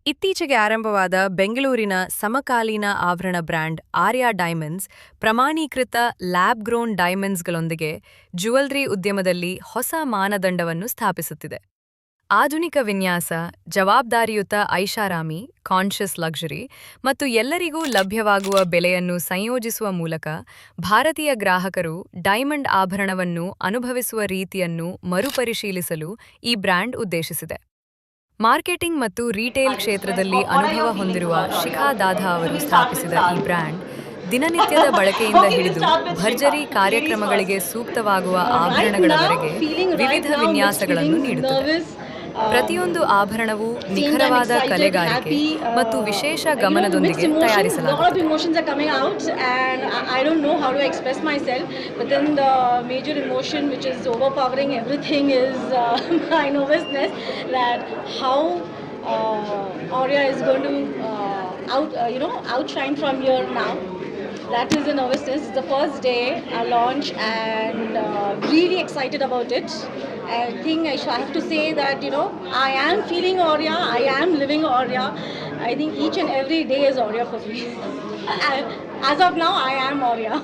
ಇತ್ತೀಚೆಗೆ ಆರಂಭವಾದ ಬೆಂಗಳೂರಿನ ಸಮಕಾಲೀನ ಆಭರಣ ಬ್ರ್ಯಾಂಡ್ ಆರ್ಯ ಡೈಮಂಡ್ಸ್ ಪ್ರಮಾಣೀಕೃತ ಲ್ಯಾಬ್ ಗ್ರೋನ್ ಡೈಮಂಡ್ಸ್ಗಳೊಂದಿಗೆ ಜ್ಯುವೆಲರಿ ಉದ್ಯಮದಲ್ಲಿ ಹೊಸ ಮಾನದಂಡವನ್ನು ಸ್ಥಾಪಿಸುತ್ತಿದೆ. ಆಧುನಿಕ ವಿನ್ಯಾಸ, ಜವಾಬ್ದಾರಿಯುತ ಐಷಾರಾಮಿ, ಕಾನ್ಷಿಯಸ್ ಲಕ್ಸುರಿ ಮತ್ತು ಎಲ್ಲರಿಗೂ ಲಭ್ಯವಾಗುವ ಬೆಲೆಯನ್ನು ಸಂಯೋಜಿಸುವ ಮೂಲಕ ಭಾರತೀಯ ಗ್ರಾಹಕರು ಡೈಮಂಡ್ ಆಭರಣವನ್ನು ಅನುಭವಿಸುವ ರೀತಿಯನ್ನು ಮರುಪರಿಶೀಲಿಸಲು ಈ ಬ್ರ್ಯಾಂಡ್ ಉದ್ದೇಶಿಸಿದೆ. ಮಾರ್ಕೆಟಿಂಗ್ ಮತ್ತು ರಿಟೇಲ್ ಕ್ಷೇತ್ರದಲ್ಲಿ ಅನುಭವ ಹೊಂದಿರುವ ಶಿಖಾ ದಾಧಾ ಅವರು ಸ್ಥಾಪಿಸಿದ ಈ ಬ್ರ್ಯಾಂಡ್ ದಿನನಿತ್ಯದ ಬಳಕೆಯಿಂದ ಹಿಡಿದು ಭರ್ಜರಿ ಕಾರ್ಯಕ್ರಮಗಳಿಗೆ ಸೂಕ್ತವಾಗುವ ಆಭರಣಗಳವರೆಗೆ ವಿವಿಧ ವಿನ್ಯಾಸಗಳನ್ನು ನೀಡುತ್ತದೆ. ಪ್ರತಿಯೊಂದು ಆಭರಣವೂ ನಿಖರವಾದ ಕಲೆಗಾರಿಕೆ ಮತ್ತು ವಿಶೇಷ ಗಮನದೊಂದಿಗೆ ತಯಾರಿಸಲಾಗುತ್ತದೆ. Aurea is going to outshine from here now. That is the nervousness. It's the first day I launch and really excited about it. I think I have to say that I am feeling Aurea. I am living Aurea. I think each and every day is Aurea for me. As of now, I am Aurea.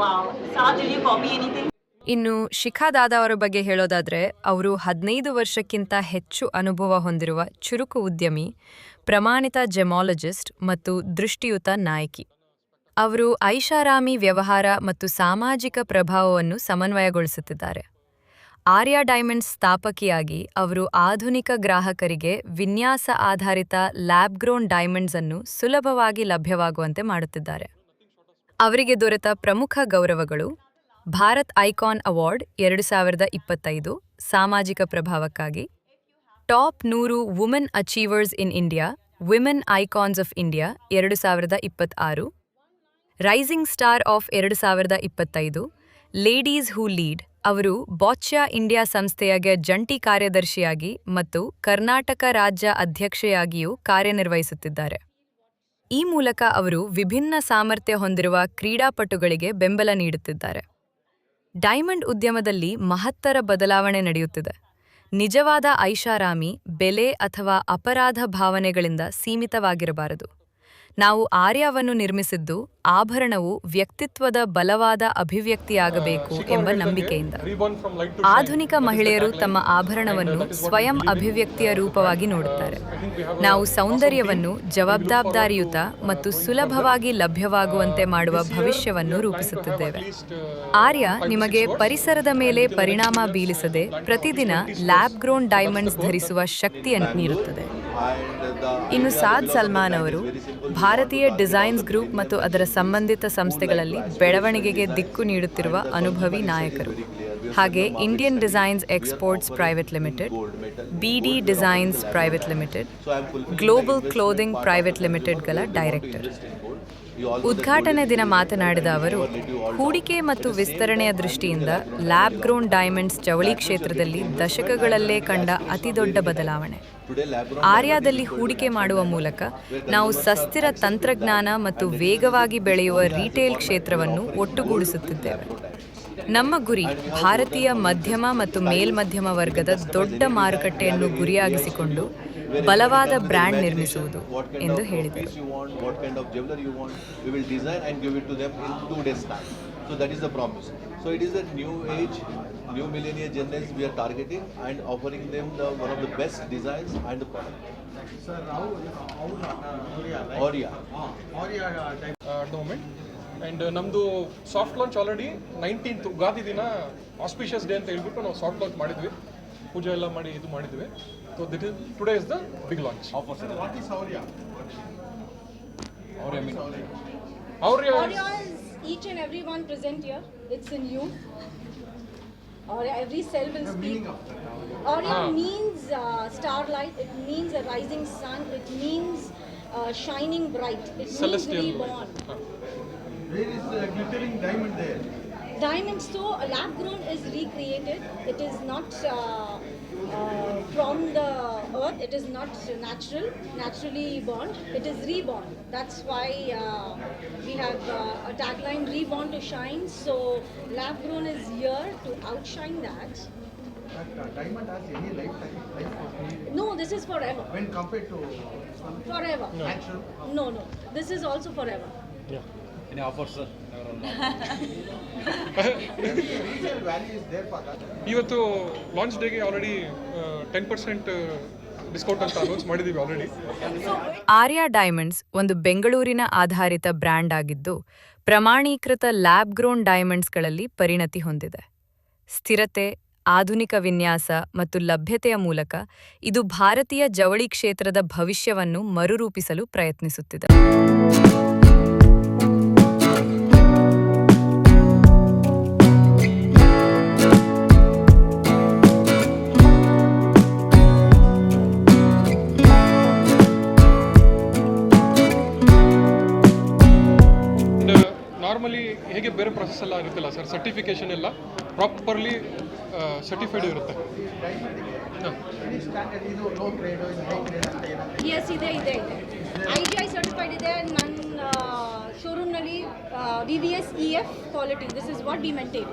Wow. Saad, did you copy anything? ಇನ್ನು ಶಿಖಾ ದಾದಾ ಅವರ ಬಗ್ಗೆ ಹೇಳೋದಾದ್ರೆ, ಅವರು 15 ವರ್ಷಕ್ಕಿಂತ ಹೆಚ್ಚು ಅನುಭವ ಹೊಂದಿರುವ ಚುರುಕು ಉದ್ಯಮಿ, ಪ್ರಮಾಣಿತ ಜೆಮಾಲಜಿಸ್ಟ್ ಮತ್ತು ದೃಷ್ಟಿಯುತ ನಾಯಕಿ. ಅವರು ಐಷಾರಾಮಿ ವ್ಯವಹಾರ ಮತ್ತು ಸಾಮಾಜಿಕ ಪ್ರಭಾವವನ್ನು ಸಮನ್ವಯಗೊಳಿಸುತ್ತಿದ್ದಾರೆ. ಆರ್ಯ ಡೈಮಂಡ್ಸ್ ಸ್ಥಾಪಕಿಯಾಗಿ ಅವರು ಆಧುನಿಕ ಗ್ರಾಹಕರಿಗೆ ವಿನ್ಯಾಸ ಆಧಾರಿತ ಲ್ಯಾಬ್ ಗ್ರೋನ್ ಡೈಮಂಡ್ಸ್ ಅನ್ನು ಸುಲಭವಾಗಿ ಲಭ್ಯವಾಗುವಂತೆ ಮಾಡುತ್ತಿದ್ದಾರೆ. ಅವರಿಗೆ ದೊರೆತ ಪ್ರಮುಖ ಗೌರವಗಳು: ಭಾರತ್ ಐಕಾನ್ ಅವಾರ್ಡ್ 2025 ಸಾಮಾಜಿಕ ಪ್ರಭಾವಕ್ಕಾಗಿ, top 100 women achievers in India women icons of India 2026, rising star of 2025, ladies who lead. ಅವರು ಬಾಚ್ಯಾ ಇಂಡಿಯಾ ಸಂಸ್ಥೆಯ ಜಂಟಿ ಕಾರ್ಯದರ್ಶಿಯಾಗಿ ಮತ್ತು ಕರ್ನಾಟಕ ರಾಜ್ಯ ಅಧ್ಯಕ್ಷೆಯಾಗಿಯೂ ಕಾರ್ಯನಿರ್ವಹಿಸುತ್ತಿದ್ದಾರೆ. ಈ ಮೂಲಕ ಅವರು ವಿಭಿನ್ನ ಸಾಮರ್ಥ್ಯ ಹೊಂದಿರುವ ಕ್ರೀಡಾಪಟುಗಳಿಗೆ ಬೆಂಬಲ ನೀಡುತ್ತಿದ್ದಾರೆ. ಡೈಮಂಡ್ ಉದ್ಯಮದಲ್ಲಿ ಮಹತ್ತರ ಬದಲಾವಣೆ ನಡೆಯುತ್ತಿದೆ. ನಿಜವಾದ ಐಷಾರಾಮಿ ಬೆಲೆ ಅಥವಾ ಅಪರಾಧ ಭಾವನೆಗಳಿಂದ ಸೀಮಿತವಾಗಿರಬಾರದು. ನಾವು ಆರ್ಯವನ್ನು ನಿರ್ಮಿಸಿದ್ದು ಆಭರಣವು ವ್ಯಕ್ತಿತ್ವದ ಬಲವಾದ ಅಭಿವ್ಯಕ್ತಿಯಾಗಬೇಕು ಎಂಬ ನಂಬಿಕೆಯಿಂದ. ಆಧುನಿಕ ಮಹಿಳೆಯರು ತಮ್ಮ ಆಭರಣವನ್ನು ಸ್ವಯಂ ಅಭಿವ್ಯಕ್ತಿಯ ರೂಪವಾಗಿ ನೋಡುತ್ತಾರೆ. ನಾವು ಸೌಂದರ್ಯವನ್ನು ಜವಾಬ್ದಾರಿಯುತ ಮತ್ತು ಸುಲಭವಾಗಿ ಲಭ್ಯವಾಗುವಂತೆ ಮಾಡುವ ಭವಿಷ್ಯವನ್ನು ರೂಪಿಸುತ್ತಿದ್ದೇವೆ. ಆರ್ಯ ನಿಮಗೆ ಪರಿಸರದ ಮೇಲೆ ಪರಿಣಾಮ ಬೀಳಿಸದೆ ಪ್ರತಿದಿನ ಲ್ಯಾಬ್ ಗ್ರೋನ್ ಡೈಮಂಡ್ಸ್ ಧರಿಸುವ ಶಕ್ತಿಯನ್ನು ನೀಡುತ್ತದೆ. ಇನ್ನು ಸಾದ್ ಸಲ್ಮಾನ್ ಅವರು ಭಾರತೀಯ ಡಿಸೈನ್ಸ್ ಗ್ರೂಪ್ ಮತ್ತು ಅದರ ಸಂಬಂಧಿತ ಸಂಸ್ಥೆಗಳಲ್ಲಿ ಬೆಳವಣಿಗೆಗೆ ದಿಕ್ಕು ನೀಡುತ್ತಿರುವ ಅನುಭವಿ ನಾಯಕರು. ಹಾಗೆ Indian designs exports private limited, BD designs private limited, global clothing private ಲಿಮಿಟೆಡ್ಗಳ ಡೈರೆಕ್ಟರ್. ಉದ್ಘಾಟನೆ ದಿನ ಮಾತನಾಡಿದ ಅವರು, ಹೂಡಿಕೆ ಮತ್ತು ವಿಸ್ತರಣೆಯ ದೃಷ್ಟಿಯಿಂದ ಲ್ಯಾಬ್ ಗ್ರೋನ್ ಡೈಮಂಡ್ಸ್ ಜವಳಿ ಕ್ಷೇತ್ರದಲ್ಲಿ ದಶಕಗಳಲ್ಲೇ ಕಂಡ ಅತಿದೊಡ್ಡ ಬದಲಾವಣೆ. ಆರ್ಯದಲ್ಲಿ ಹೂಡಿಕೆ ಮಾಡುವ ಮೂಲಕ ನಾವು ಸುಸ್ಥಿರ ತಂತ್ರಜ್ಞಾನ ಮತ್ತು ವೇಗವಾಗಿ ಬೆಳೆಯುವ ರಿಟೇಲ್ ಕ್ಷೇತ್ರವನ್ನು ಒಟ್ಟುಗೂಡಿಸುತ್ತಿದ್ದೇವೆ. ನಮ್ಮ ಗುರಿ ಭಾರತೀಯ ಮಧ್ಯಮ ಮತ್ತು ಮೇಲ್ಮಧ್ಯಮ ವರ್ಗದ ದೊಡ್ಡ ಮಾರುಕಟ್ಟೆಯನ್ನು ಗುರಿಯಾಗಿಸಿಕೊಂಡು ಬಲವಾದ ಬ್ರ್ಯಾಂಡ್ ನಿರ್ಮಿಸುವುದು ಎಂದು ಹೇಳಿದರು. So that is the promise. So it is a new age, new millennial generation we are targeting and offering them one of the best designs and the product. Sir, Aurea at the moment. And ನಮ್ಮದು soft launch already 19th Ugadi ದಿನ auspicious day ಅಂತ ಹೇಳ್ಬಿಟ್ಟು ನಾವು soft launch ಮಾಡಿದ್ವಿ, ಪೂಜೆ ಎಲ್ಲ ಮಾಡಿ ಇದು ಮಾಡಿದ್ವಿ. So today is the big launch. What is Aurea? Aurea is each and every one present here. It's in you. Aurea, every cell will speak. Aurea means starlight. It means a rising sun. It means shining bright. It celestial means reborn. Where is the glittering diamond there? Diamond, so lab grown is recreated. It is not from the earth. It is not naturally born. It is reborn. That's why we have a tagline, reborn to shine. So lab grown is here to outshine that. Diamond has any lifetime life of No, this is forever. when compared to Forever. natural. No, no. This is also forever. Any offers, sir? Resale value is there for that. ಇವತ್ತು launch ಡೇಗೆ already 10% discount ಅಂತ announce ಮಾಡಿದ್ದೀವಿ already. ಆರ್ಯ diamonds ಒಂದು ಬೆಂಗಳೂರಿನ ಆಧಾರಿತ brand ಆಗಿದ್ದು ಪ್ರಮಾಣೀಕೃತ lab grown ಡೈಮಂಡ್ಸ್ಗಳಲ್ಲಿ ಪರಿಣತಿ ಹೊಂದಿದೆ. ಸ್ಥಿರತೆ, ಆಧುನಿಕ ವಿನ್ಯಾಸ ಮತ್ತು ಲಭ್ಯತೆಯ ಮೂಲಕ ಇದು ಭಾರತೀಯ ಜವಳಿ ಕ್ಷೇತ್ರದ ಭವಿಷ್ಯವನ್ನು ಮರುರೂಪಿಸಲು ಪ್ರಯತ್ನಿಸುತ್ತಿದೆ. ನಾರ್ಮಲಿ ಹೇಗೆ ಬೇರೆ ಪ್ರೊಸೆಸ್ ಎಲ್ಲ ಇರುತ್ತಿಲ್ಲ ಸರ್, ಸರ್ಟಿಫಿಕೇಷನ್ ಎಲ್ಲ ಪ್ರಾಪರ್ಲಿ ಸರ್ಟಿಫೈಡ್ ಇರುತ್ತೆ. Any standard ಇದು low grade, high grade ಅಂತ ಏನಾದ್ರು Yes, ಇದೆ. IGI ಸರ್ಟಿಫೈಡ್ ಇದೆ. ನನ್ನ ಶೋರೂಮ್ನಲ್ಲಿ VVS EF quality. This is what we maintain.